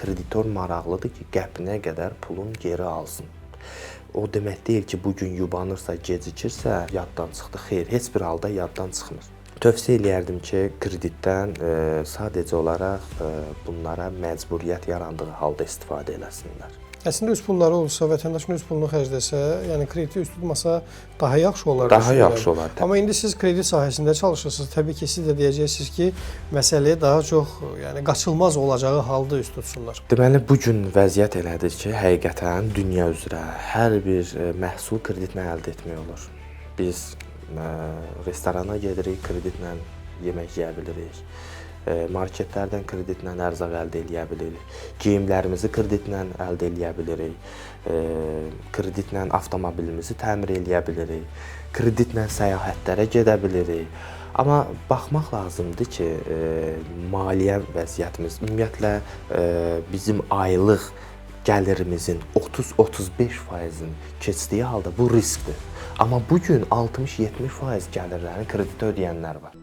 kreditor maraqlıdır ki, qəpinə qədər pulun geri alsın. O demək deyil ki, bugün yubanırsa, gecikirsə, yaddan çıxdı. Xeyr, heç bir halda yaddan çıxmır. Tövsiyə eləyərdim ki, kreditdən sadəcə olaraq bunlara məcburiyyət yarandığı halda istifadə eləsinlər. Əslində öz pulları olsa, vətəndaşın öz pulunu xərcləsə, yəni krediti üst tutmasa daha yaxşı olar. Daha yaxşı olar. Amma indi siz kredit sahəsində çalışırsınız. Təbii ki, siz də deyəcəksiniz ki, məsələyə daha çox, yəni qaçılmaz olacağı halda üst tutsunlar. Deməli, bu gün vəziyyət elədir ki, həqiqətən dünya üzrə hər bir məhsul kreditlə əldə etmək olur. Biz restorana gedirik, kreditlə yemək yeyə bilirik. Marketlərdən kreditlə ərzaq əldə edə bilirik. Geyimlərimizi kreditlə əldə edə bilirik. Kreditlə avtomobilimizi təmir edə bilirik. Kreditlə səyahətlərə gedə bilirik. Amma baxmaq lazımdır ki, maliyyə vəziyyətimiz, ümumiyyətlə bizim aylıq gəlirimizin 30-35%-in keçdiyi halda bu riskdir. Amma bugün 60-70% gəlirlərini kreditə ödəyənlər var.